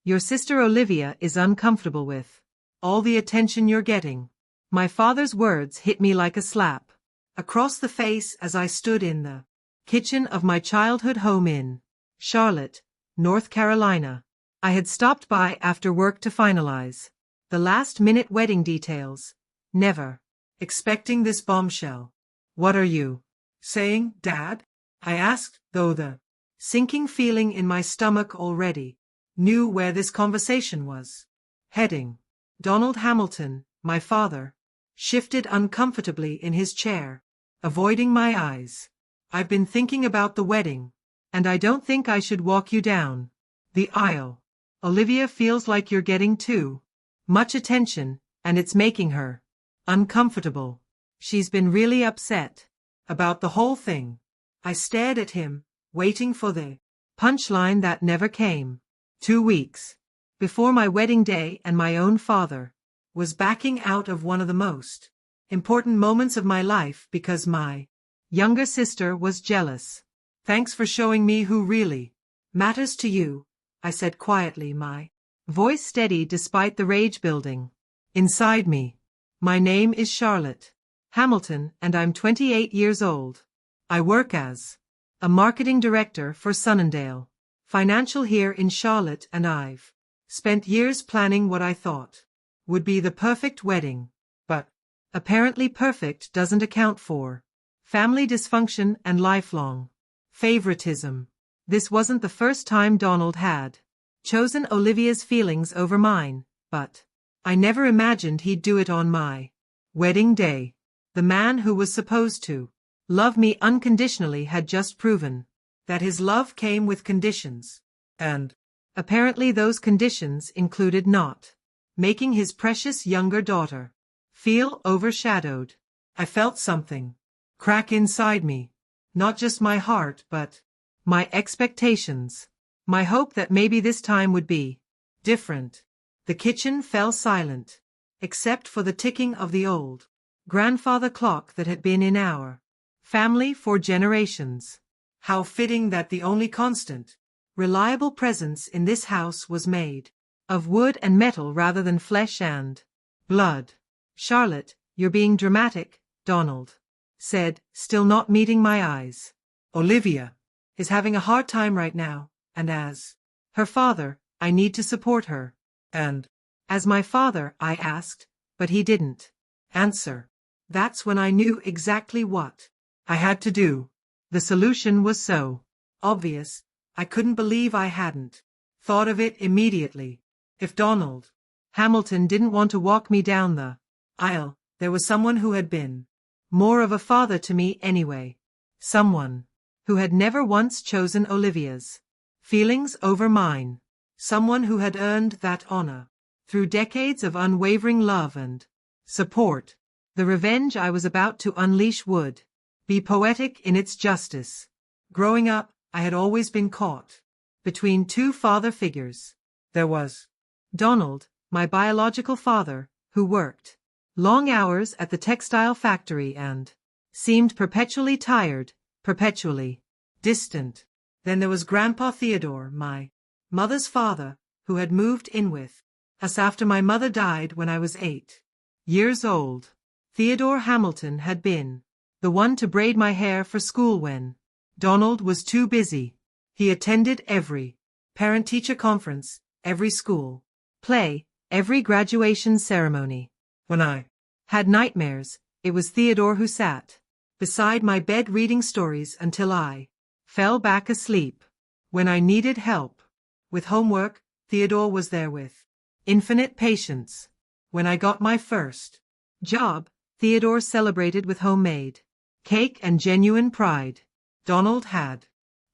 Your sister Olivia is uncomfortable with all the attention you're getting. My father's words hit me like a slap across the face as I stood in the kitchen of my childhood home in Charlotte, North Carolina. I had stopped by after work to finalize the last-minute wedding details, never expecting this bombshell. "What are you saying, Dad?" I asked, though the sinking feeling in my stomach already knew where this conversation was heading. Donald Hamilton, my father, shifted uncomfortably in his chair, avoiding my eyes. "I've been thinking about the wedding, and I don't think I should walk you down the aisle. Olivia feels like you're getting too much attention, and it's making her uncomfortable. She's been really upset about the whole thing." I stared at him, waiting for the punchline that never came. 2 weeks before my wedding day, and my own father was backing out of one of the most important moments of my life because my younger sister was jealous. "Thanks for showing me who really matters to you," I said quietly, my voice steady despite the rage building inside me. "My name is Charlotte Hamilton, and I'm 28 years old. I work as a marketing director for Sunningdale Financial here in Charlotte, and I've spent years planning what I thought would be the perfect wedding. But apparently perfect doesn't account for family dysfunction and lifelong favoritism. This wasn't the first time Donald had chosen Olivia's feelings over mine, but I never imagined he'd do it on my wedding day. The man who was supposed to love me unconditionally had just proven that his love came with conditions, and apparently those conditions included not making his precious younger daughter feel overshadowed. I felt something crack inside me, not just my heart but my expectations, my hope that maybe this time would be different. The kitchen fell silent, except for the ticking of the old grandfather clock that had been in our family for generations. How fitting that the only constant, reliable presence in this house was made of wood and metal rather than flesh and blood. "Charlotte, you're being dramatic," Donald said, still not meeting my eyes. "Olivia is having a hard time right now, and as her father, I need to support her." "And as my father?" I asked, but he didn't answer. That's when I knew exactly what I had to do. The solution was so obvious, I couldn't believe I hadn't thought of it immediately. If Donald Hamilton didn't want to walk me down the aisle, there was someone who had been more of a father to me anyway. Someone who had never once chosen Olivia's feelings over mine. Someone who had earned that honor through decades of unwavering love and support. The revenge I was about to unleash would be poetic in its justice. Growing up, I had always been caught between two father figures. There was Donald, my biological father, who worked long hours at the textile factory and seemed perpetually tired, perpetually distant. Then there was Grandpa Theodore, my mother's father, who had moved in with us after my mother died when I was 8 years old. Theodore Hamilton had been the one to braid my hair for school when Donald was too busy. He attended every parent-teacher conference, every school play, every graduation ceremony. When I had nightmares, it was Theodore who sat beside my bed reading stories until I fell back asleep. When I needed help with homework, Theodore was there with infinite patience. When I got my first job, Theodore celebrated with homemade cake and genuine pride. Donald had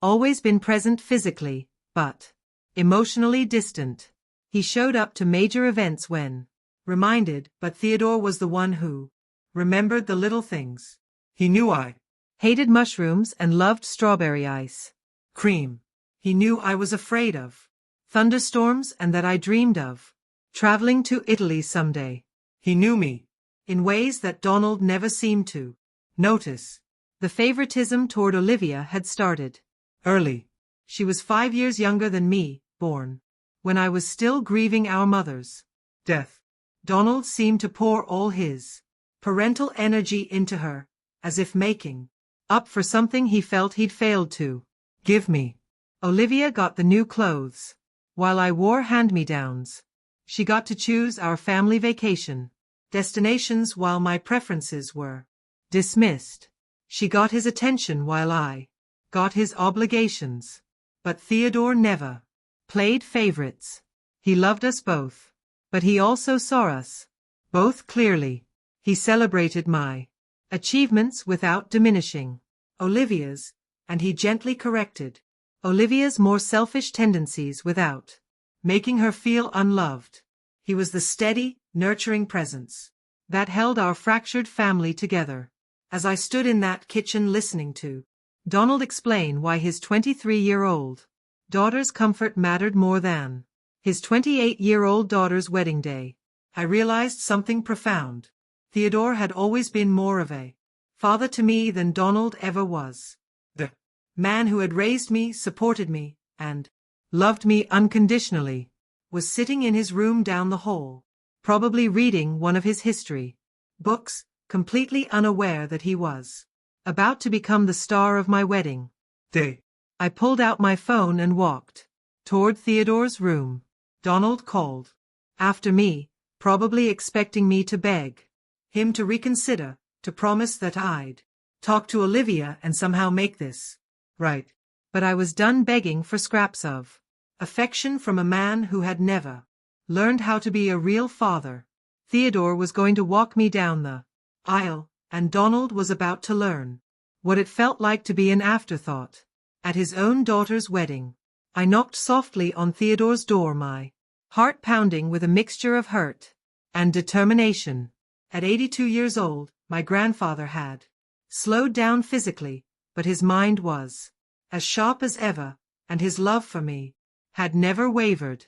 always been present physically, but emotionally distant. He showed up to major events when reminded, but Theodore was the one who remembered the little things. He knew I hated mushrooms and loved strawberry ice cream. He knew I was afraid of thunderstorms and that I dreamed of traveling to Italy someday. He knew me in ways that Donald never seemed to notice. The favoritism toward Olivia had started early. She was 5 years younger than me, born when I was still grieving our mother's death. Donald seemed to pour all his parental energy into her, as if making up for something he felt he'd failed to give me. Olivia got the new clothes, while I wore hand-me-downs. She got to choose our family vacation destinations while my preferences were dismissed. She got his attention while I got his obligations. But Theodore never played favorites. He loved us both, but he also saw us both clearly. He celebrated my achievements without diminishing Olivia's, and he gently corrected Olivia's more selfish tendencies without making her feel unloved. He was the steady, nurturing presence that held our fractured family together. As I stood in that kitchen listening to Donald explain why his 23-year-old daughter's comfort mattered more than his 28-year-old daughter's wedding day, I realized something profound. Theodore had always been more of a father to me than Donald ever was. The man who had raised me, supported me, and loved me unconditionally was sitting in his room down the hall, probably reading one of his history books, completely unaware that he was about to become the star of my wedding day. I pulled out my phone and walked toward Theodore's room. Donald called after me, probably expecting me to beg him to reconsider, to promise that I'd talk to Olivia and somehow make this right. But I was done begging for scraps of affection from a man who had never learned how to be a real father. Theodore was going to walk me down the aisle, and Donald was about to learn what it felt like to be an afterthought at his own daughter's wedding. I knocked softly on Theodore's door, my heart pounding with a mixture of hurt and determination. At 82 years old, my grandfather had slowed down physically, but his mind was as sharp as ever, and his love for me had never wavered.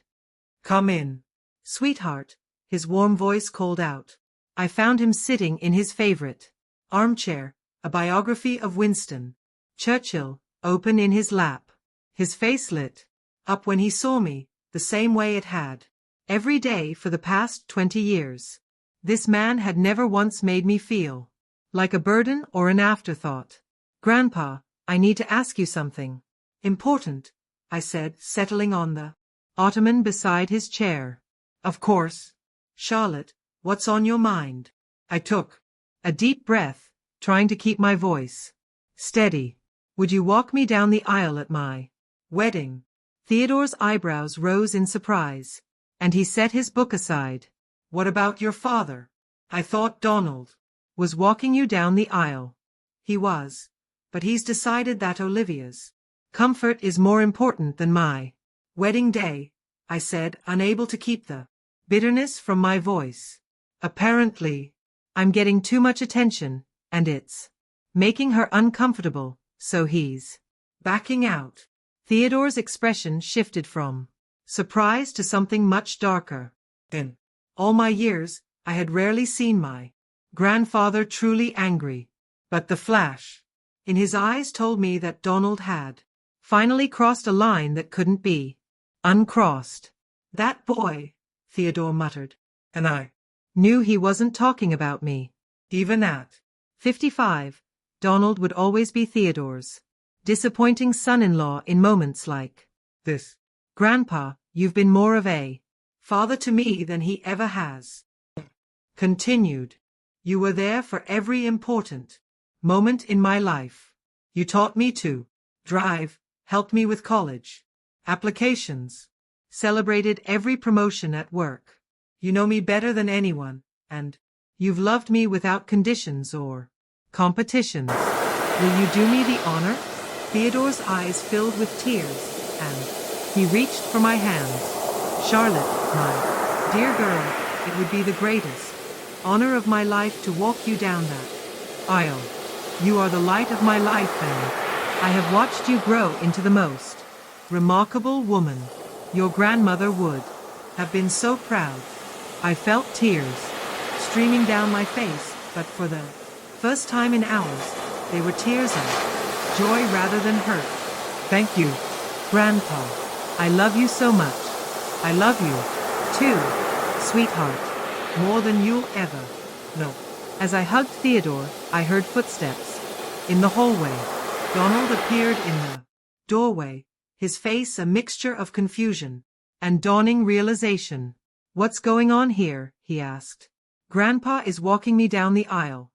"Come in, sweetheart," his warm voice called out. I found him sitting in his favorite armchair, a biography of Winston Churchill open in his lap. His face lit up when he saw me, the same way it had every day for the past 20 years. This man had never once made me feel like a burden or an afterthought. "Grandpa, I need to ask you something important," I said, settling on the ottoman beside his chair. "Of course, Charlotte, what's on your mind?" I took a deep breath, trying to keep my voice steady. "Would you walk me down the aisle at my wedding?" Theodore's eyebrows rose in surprise, and he set his book aside. "What about your father? I thought Donald was walking you down the aisle." "He was, but he's decided that Olivia's comfort is more important than my wedding day," I said, unable to keep the bitterness from my voice. "Apparently, I'm getting too much attention, and it's making her uncomfortable, so he's backing out." Theodore's expression shifted from surprise to something much darker. In all my years, I had rarely seen my grandfather truly angry, but the flash in his eyes told me that Donald had finally crossed a line that couldn't be uncrossed. "That boy," Theodore muttered, and I knew he wasn't talking about me. Even at 55, Donald would always be Theodore's disappointing son-in-law in moments like this. "Grandpa, you've been more of a father to me than he ever has continued. You were there for every important moment in my life. You taught me to drive, helped me with college applications, celebrated every promotion at work. You know me better than anyone, and you've loved me without conditions or competitions. Will you do me the honor?" Theodore's eyes filled with tears, and he reached for my hand. "Charlotte, my dear girl, it would be the greatest honor of my life to walk you down that aisle. You are the light of my life, and I have watched you grow into the most remarkable woman. Your grandmother would have been so proud." I felt tears streaming down my face, but for the first time in hours, they were tears of joy rather than hurt. "Thank you, Grandpa. I love you so much." I love you, too, sweetheart, more than you'll ever know. As I hugged Theodore, I heard footsteps. In the hallway, Donald appeared in the doorway, his face a mixture of confusion and dawning realization. What's going on here? He asked. Grandpa is walking me down the aisle,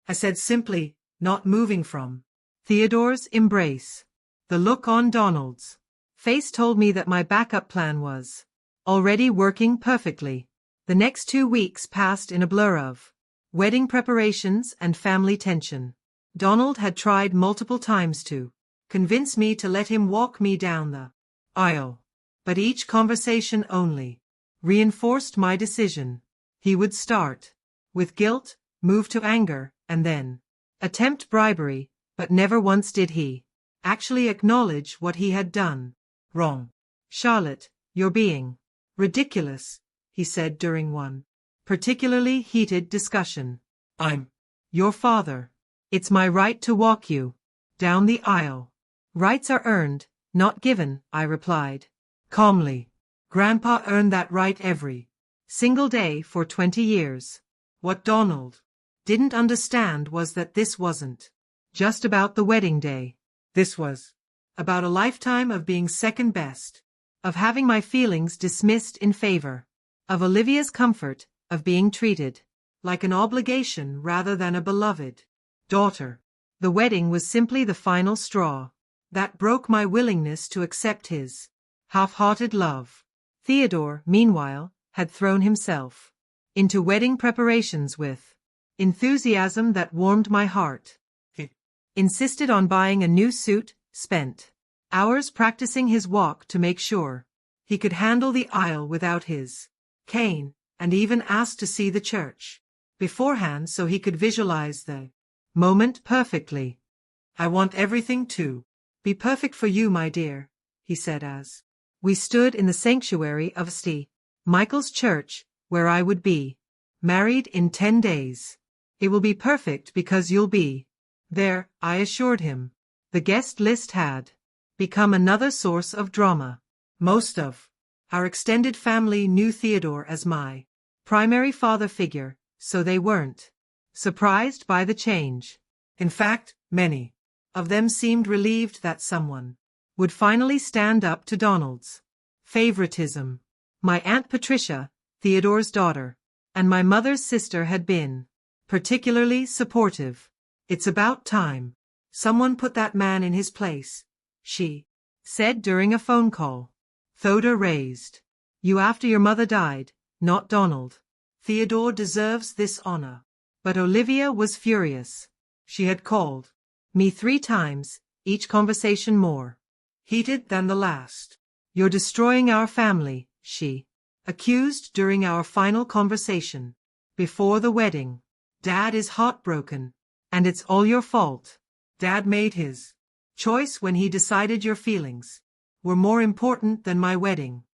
I said simply, not moving from Theodore's embrace. The look on Donald's face told me that my backup plan was already working perfectly. The next 2 weeks passed in a blur of wedding preparations and family tension. Donald had tried multiple times to convince me to let him walk me down the aisle, but each conversation only reinforced my decision. He would start with guilt, move to anger, and then attempt bribery, but never once did he actually acknowledge what he had done wrong. Charlotte, you're being ridiculous, he said during one particularly heated discussion. I'm your father. It's my right to walk you down the aisle. Rights are earned, not given, I replied calmly. Grandpa earned that right every single day for 20 years. What Donald didn't understand was that this wasn't just about the wedding day. This was about a lifetime of being second best, of having my feelings dismissed in favor of Olivia's comfort, of being treated like an obligation rather than a beloved daughter. The wedding was simply the final straw that broke my willingness to accept his half-hearted love. Theodore, meanwhile, had thrown himself into wedding preparations with enthusiasm that warmed my heart. He insisted on buying a new suit, spent hours practicing his walk to make sure he could handle the aisle without his cane, and even asked to see the church beforehand so he could visualize the moment perfectly. I want everything to be perfect for you, my dear, he said as we stood in the sanctuary of St. Michael's Church, where I would be married in 10 days. It will be perfect because you'll be there, I assured him. The guest list had become another source of drama. Most of our extended family knew Theodore as my primary father figure, so they weren't surprised by the change. In fact, many of them seemed relieved that someone would finally stand up to Donald's favoritism. My Aunt Patricia, Theodore's daughter, and my mother's sister had been particularly supportive. It's about time someone put that man in his place, she said during a phone call. Theodore raised you after your mother died, not Donald. Theodore deserves this honor. But Olivia was furious. She had called me 3 times, each conversation more heated than the last. You're destroying our family, she accused during our final conversation before the wedding. Dad is heartbroken, and it's all your fault. Dad made his choice when he decided your feelings were more important than my wedding.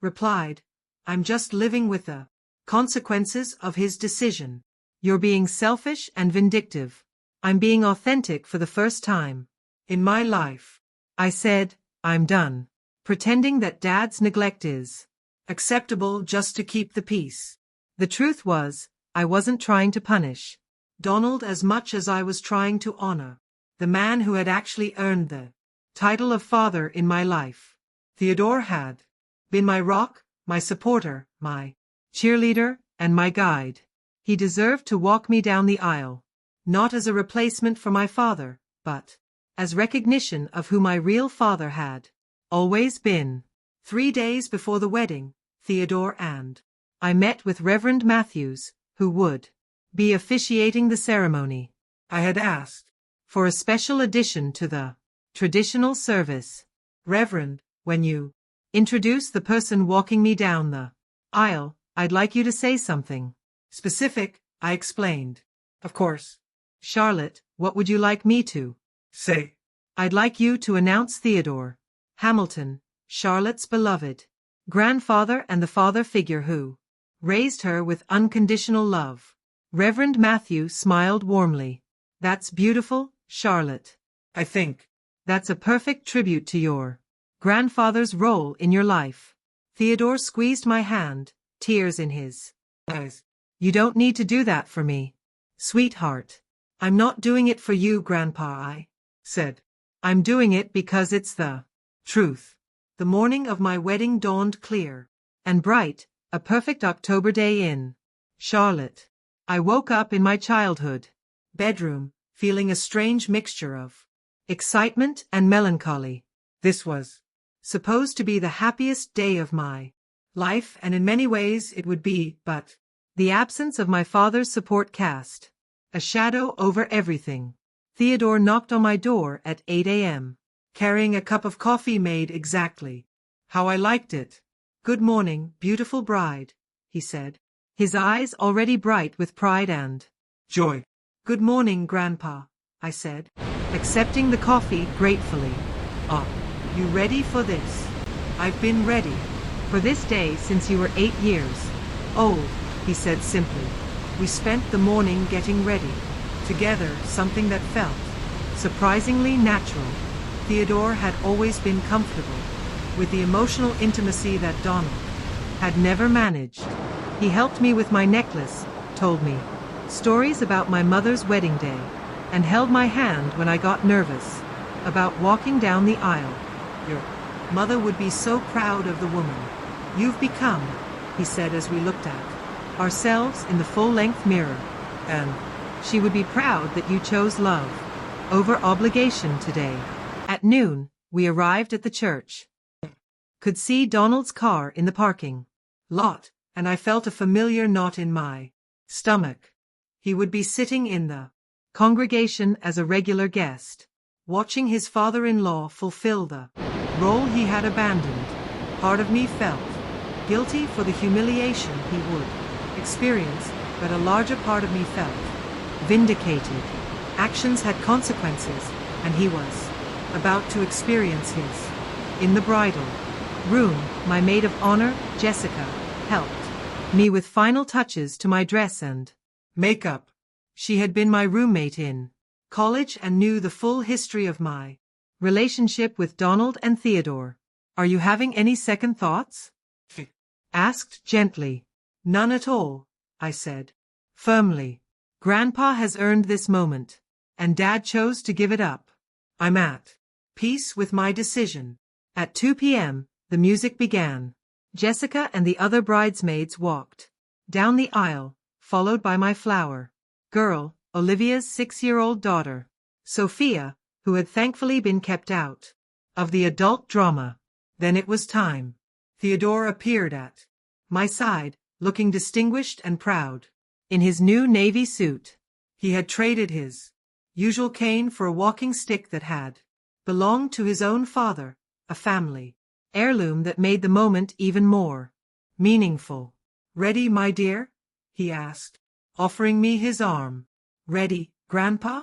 Replied, I'm just living with the consequences of his decision. You're being selfish and vindictive. I'm being authentic for the first time in my life. I said, I'm done pretending that Dad's neglect is acceptable just to keep the peace. The truth was, I wasn't trying to punish Donald as much as I was trying to honor the man who had actually earned the title of father in my life. Theodore had been my rock, my supporter, my cheerleader, and my guide. He deserved to walk me down the aisle, not as a replacement for my father, but as recognition of who my real father had always been. 3 days before the wedding, Theodore and I met with Reverend Matthews, who would be officiating the ceremony. I had asked for a special addition to the traditional service. Reverend, when you introduce the person walking me down the aisle, I'd like you to say something specific, I explained. Of course. Charlotte, what would you like me to say? I'd like you to announce Theodore Hamilton, Charlotte's beloved grandfather and the father figure who raised her with unconditional love. Reverend Matthew smiled warmly. That's beautiful, Charlotte. I think that's a perfect tribute to your grandfather's role in your life. Theodore squeezed my hand, tears in his eyes. You don't need to do that for me, sweetheart. I'm not doing it for you, Grandpa, I said. I'm doing it because it's the truth. The morning of my wedding dawned clear and bright, a perfect October day in Charlotte. I woke up in my childhood bedroom, feeling a strange mixture of excitement and melancholy. This was supposed to be the happiest day of my life, and in many ways it would be, but the absence of my father's support cast a shadow over everything. Theodore knocked on my door at 8 a.m., carrying a cup of coffee made exactly how I liked it. Good morning, beautiful bride, he said, his eyes already bright with pride and joy. Good morning, Grandpa, I said, accepting the coffee gratefully. Ah, you ready for this? I've been ready for this day since you were 8 years old, he said simply. We spent the morning getting ready together, something that felt surprisingly natural. Theodore had always been comfortable with the emotional intimacy that Donald had never managed. He helped me with my necklace, told me stories about my mother's wedding day, and held my hand when I got nervous about walking down the aisle. Your mother would be so proud of the woman you've become, he said as we looked at ourselves in the full-length mirror, and she would be proud that you chose love over obligation today. At noon, we arrived at the church. Could see Donald's car in the parking lot, and I felt a familiar knot in my stomach. He would be sitting in the congregation as a regular guest, watching his father-in-law fulfill the role he had abandoned. Part of me felt guilty for the humiliation he would experience, but a larger part of me felt vindicated. Actions had consequences, and he was about to experience his. In the bridal room, my maid of honor, Jessica, helped me with final touches to my dress and makeup. She had been my roommate in college and knew the full history of my relationship with Donald and Theodore. Are you having any second thoughts? Asked gently. None at all, I said firmly. Grandpa has earned this moment, and Dad chose to give it up. I'm at peace with my decision. At 2 p.m., the music began. Jessica and the other bridesmaids walked down the aisle, followed by my flower girl, Olivia's 6-year-old daughter, Sophia, who had thankfully been kept out of the adult drama. Then it was time. Theodore appeared at my side, looking distinguished and proud. In his new navy suit, he had traded his usual cane for a walking stick that had belonged to his own father, a family heirloom that made the moment even more meaningful. Ready, my dear? He asked, offering me his arm. Ready, Grandpa?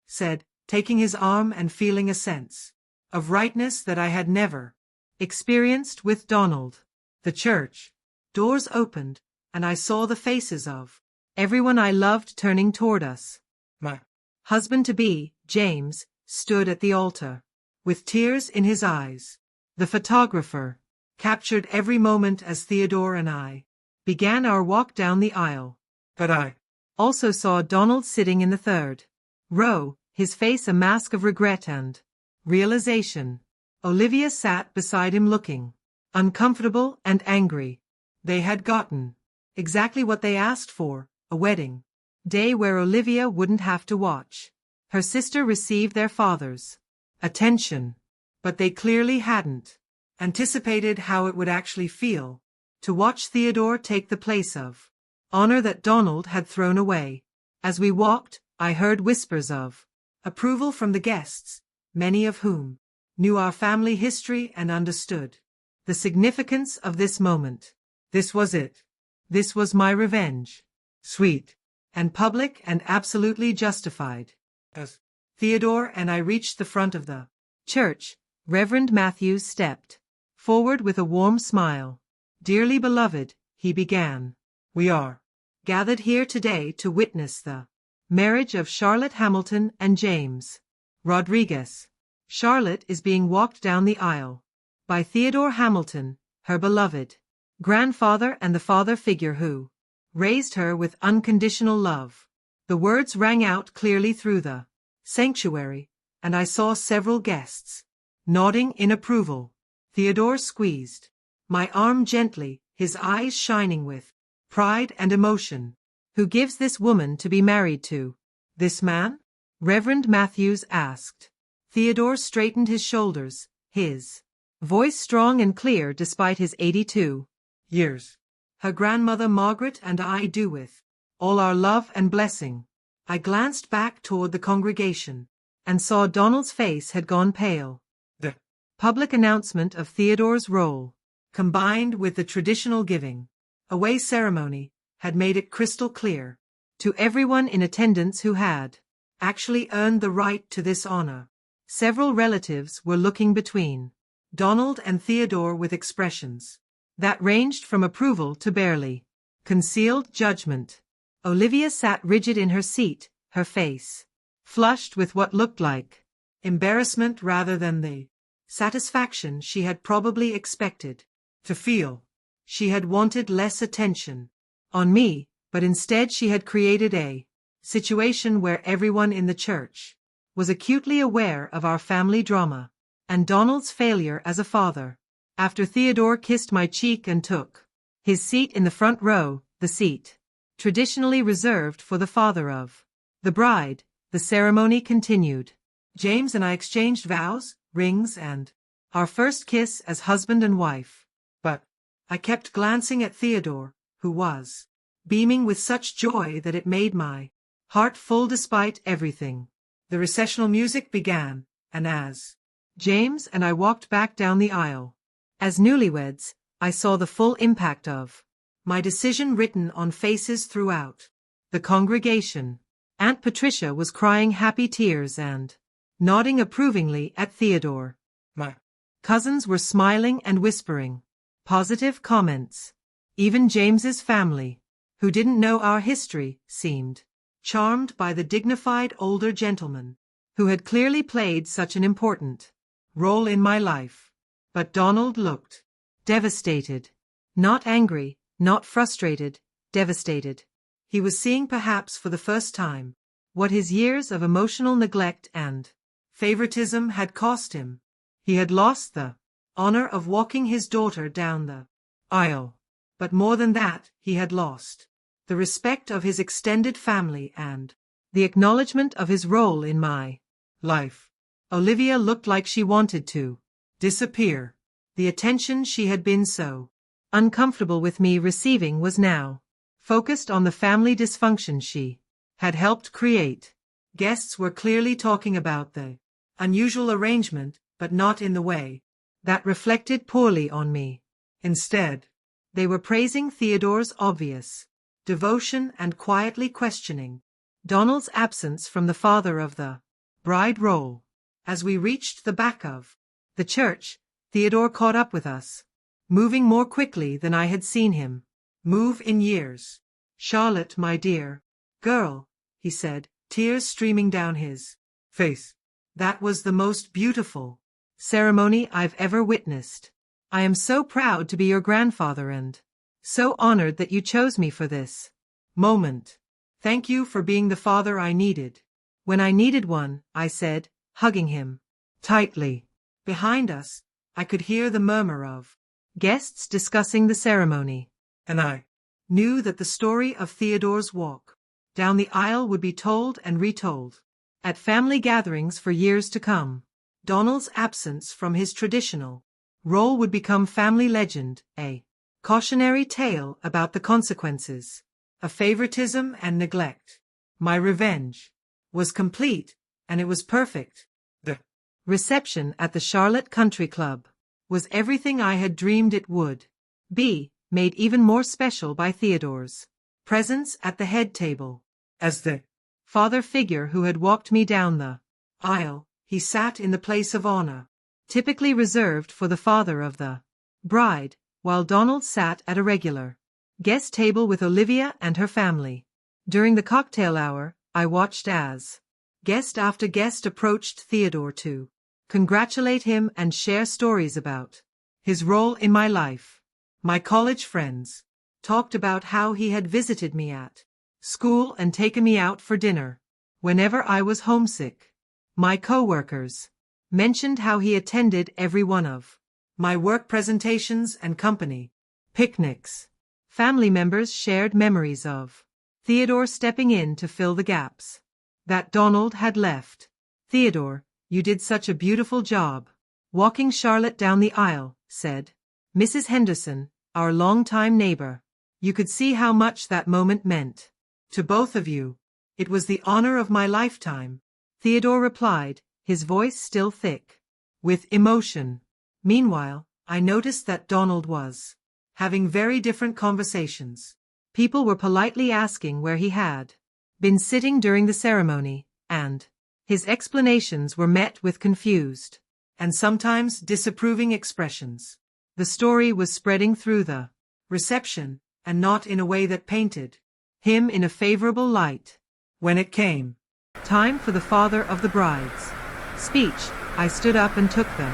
Said, taking his arm and feeling a sense of rightness that I had never experienced with Donald. The church doors opened, and I saw the faces of everyone I loved turning toward us. My husband-to-be, James, stood at the altar, with tears in his eyes. The photographer captured every moment as Theodore and I began our walk down the aisle. But I also saw Donald sitting in the third row, his face a mask of regret and realization. Olivia sat beside him looking uncomfortable and angry. They had gotten exactly what they asked for, a wedding day where Olivia wouldn't have to watch her sister receive their father's attention. But they clearly hadn't anticipated how it would actually feel to watch Theodore take the place of honor that Donald had thrown away. As we walked, I heard whispers of approval from the guests, many of whom knew our family history and understood the significance of this moment. This was it. This was my revenge. Sweet and public and absolutely justified. As Theodore and I reached the front of the church, Reverend Matthews stepped forward with a warm smile. Dearly beloved, he began, we are gathered here today to witness the marriage of Charlotte Hamilton and James Rodriguez. Charlotte is being walked down the aisle by Theodore Hamilton, her beloved grandfather and the father figure who raised her with unconditional love. The words rang out clearly through the sanctuary, and I saw several guests nodding in approval. Theodore squeezed my arm gently, his eyes shining with pride and emotion. Who gives this woman to be married to? This man? Reverend Matthews asked. Theodore straightened his shoulders, his voice strong and clear despite his 82 years. Her grandmother Margaret and I do with all our love and blessing. I glanced back toward the congregation and saw Donald's face had gone pale. The public announcement of Theodore's role, combined with the traditional giving away ceremony, had made it crystal clear to everyone in attendance who had actually earned the right to this honor. Several relatives were looking between Donald and Theodore with expressions that ranged from approval to barely concealed judgment. Olivia sat rigid in her seat, her face flushed with what looked like embarrassment rather than the satisfaction she had probably expected to feel. She had wanted less attention on me, but instead she had created a situation where everyone in the church was acutely aware of our family drama and Donald's failure as a father. After Theodore kissed my cheek and took his seat in the front row, the seat traditionally reserved for the father of the bride, the ceremony continued. James and I exchanged vows, rings, and our first kiss as husband and wife. But I kept glancing at Theodore, who was beaming with such joy that it made my heart full despite everything. The recessional music began, and as James and I walked back down the aisle, as newlyweds, I saw the full impact of my decision written on faces throughout the congregation. Aunt Patricia was crying happy tears and nodding approvingly at Theodore. My cousins were smiling and whispering positive comments. Even James's family, who didn't know our history, seemed charmed by the dignified older gentleman who had clearly played such an important role in my life. But Donald looked devastated. Not angry, not frustrated, devastated. He was seeing perhaps for the first time what his years of emotional neglect and favoritism had cost him. He had lost the honor of walking his daughter down the aisle. But more than that, he had lost the respect of his extended family and the acknowledgement of his role in my life. Olivia looked like she wanted to disappear. The attention she had been so uncomfortable with me receiving was now focused on the family dysfunction she had helped create. Guests were clearly talking about the unusual arrangement, but not in the way that reflected poorly on me. Instead, they were praising Theodore's obvious devotion and quietly questioning Donald's absence from the father of the bride role. As we reached the back of the church, Theodore caught up with us, moving more quickly than I had seen him move in years. "Charlotte, my dear girl," he said, tears streaming down his face. "That was the most beautiful ceremony I've ever witnessed. I am so proud to be your grandfather and so honored that you chose me for this moment. Thank you for being the father I needed when I needed one," I said, hugging him tightly. Behind us, I could hear the murmur of guests discussing the ceremony, and I knew that the story of Theodore's walk down the aisle would be told and retold at family gatherings for years to come. Donald's absence from his traditional role would become family legend, a cautionary tale about the consequences of favoritism and neglect. My revenge was complete, and it was perfect. The reception at the Charlotte Country Club was everything I had dreamed it would be, made even more special by Theodore's presence at the head table. As the father figure who had walked me down the aisle, he sat in the place of honor, typically reserved for the father of the bride, while Donald sat at a regular guest table with Olivia and her family. During the cocktail hour, I watched as guest after guest approached Theodore to congratulate him and share stories about his role in my life. My college friends talked about how he had visited me at school and taken me out for dinner whenever I was homesick. My coworkers mentioned how he attended every one of my work presentations and company picnics. Family members shared memories of Theodore stepping in to fill the gaps that Donald had left. Theodore, you did such a beautiful job. Walking Charlotte down the aisle, said Mrs. Henderson, our longtime neighbor. You could see how much that moment meant to both of you. It was the honor of my lifetime, Theodore replied, his voice still thick with emotion. Meanwhile, I noticed that Donald was having very different conversations. People were politely asking where he had been sitting during the ceremony, and his explanations were met with confused and sometimes disapproving expressions. The story was spreading through the reception, and not in a way that painted him in a favorable light. When it came time for the father of the bride's speech, I stood up and took the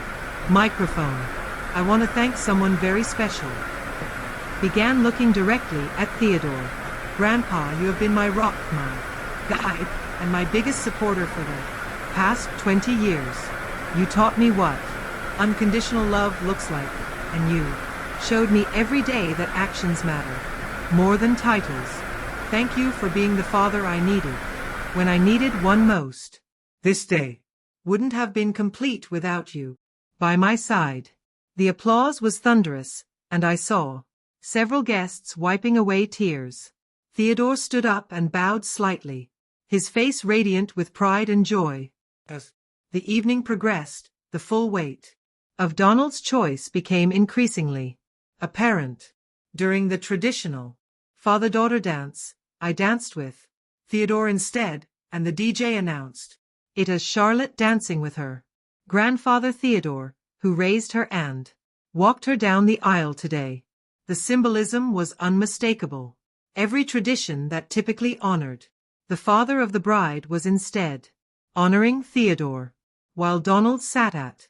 microphone. I want to thank someone very special. Began looking directly at Theodore. Grandpa, you have been my rock, my guide, and my biggest supporter for the past 20 years. You taught me what unconditional love looks like, and you showed me every day that actions matter more than titles. Thank you for being the father I needed when I needed one most. This day wouldn't have been complete without you by my side. The applause was thunderous, and I saw several guests wiping away tears. Theodore stood up and bowed slightly, his face radiant with pride and joy. As the evening progressed, the full weight of Donald's choice became increasingly apparent. During the traditional father-daughter dance, I danced with Theodore instead, and the DJ announced, "It is Charlotte dancing with her grandfather Theodore, who raised her and walked her down the aisle today." The symbolism was unmistakable. Every tradition that typically honored the father of the bride was instead honoring Theodore, while Donald sat at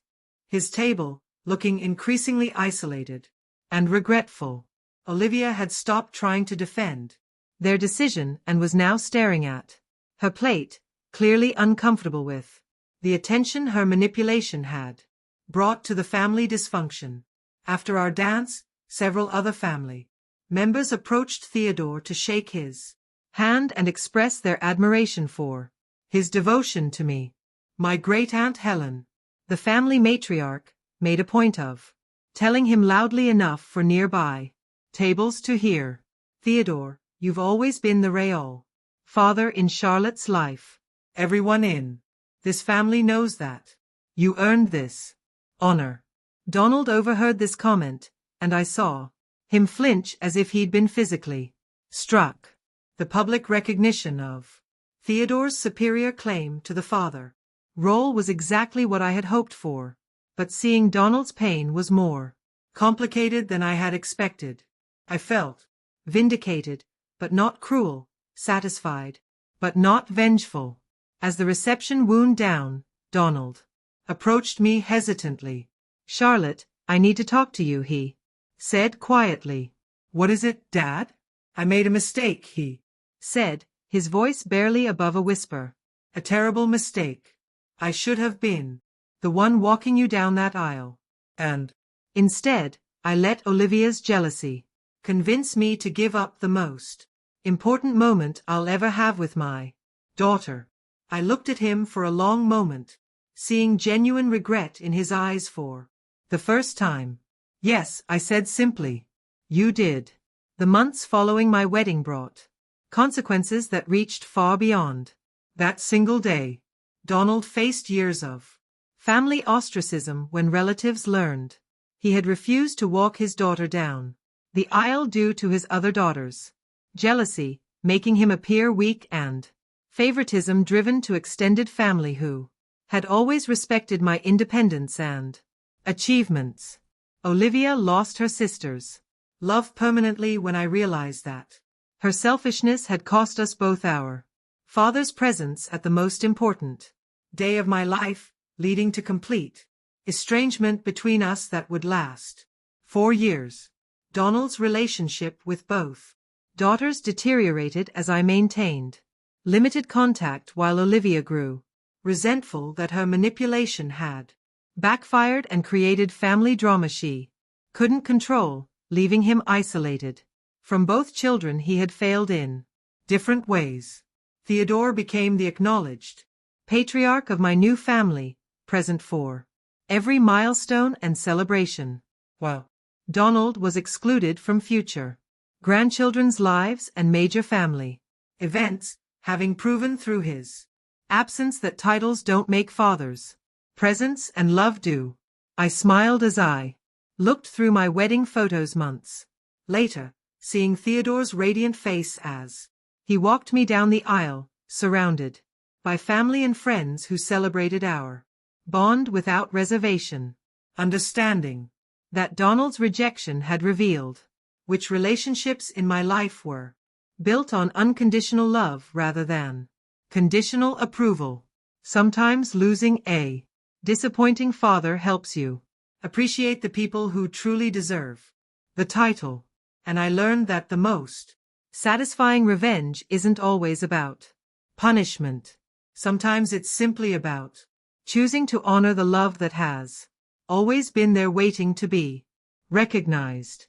his table, looking increasingly isolated and regretful. Olivia had stopped trying to defend their decision and was now staring at her plate, clearly uncomfortable with the attention her manipulation had brought to the family dysfunction. After our dance, several other family members approached Theodore to shake his hand and express their admiration for his devotion to me. My great-aunt Helen, the family matriarch, made a point of telling him loudly enough for nearby tables to hear. Theodore, you've always been the real father in Charlotte's life. Everyone in this family knows that. You earned this honor. Donald overheard this comment, and I saw him flinch as if he'd been physically struck. The public recognition of Theodore's superior claim to the father role was exactly what I had hoped for, but seeing Donald's pain was more complicated than I had expected. I felt vindicated, but not cruel, satisfied, but not vengeful. As the reception wound down, Donald approached me hesitantly. "Charlotte, I need to talk to you," he said quietly. "What is it, Dad?" "I made a mistake," he said, his voice barely above a whisper. "A terrible mistake. I should have been the one walking you down that aisle. And instead, I let Olivia's jealousy convince me to give up the most important moment I'll ever have with my daughter." I looked at him for a long moment, seeing genuine regret in his eyes for the first time. "Yes," I said simply. "You did." The months following my wedding brought consequences that reached far beyond that single day. Donald faced years of family ostracism when relatives learned he had refused to walk his daughter down the aisle due to his other daughters' jealousy, making him appear weak, and favoritism driven to extended family who had always respected my independence and achievements. Olivia lost her sister's love permanently when I realized that her selfishness had cost us both our father's presence at the most important day of my life, leading to complete estrangement between us that would last 4 years. Donald's relationship with both daughters deteriorated as I maintained limited contact while Olivia grew resentful that her manipulation had backfired and created family drama she couldn't control, leaving him isolated from both children he had failed in different ways. Theodore became the acknowledged patriarch of my new family, present for every milestone and celebration, while Donald was excluded from future grandchildren's lives and major family events, having proven through his absence that titles don't make fathers, presence and love do. I smiled as I looked through my wedding photos months later, seeing Theodore's radiant face as he walked me down the aisle, surrounded by family and friends who celebrated our bond without reservation, understanding that Donald's rejection had revealed which relationships in my life were built on unconditional love rather than conditional approval. Sometimes losing a disappointing father helps you appreciate the people who truly deserve the title, and I learned that the most satisfying revenge isn't always about punishment. Sometimes it's simply about choosing to honor the love that has always been there waiting to be recognized.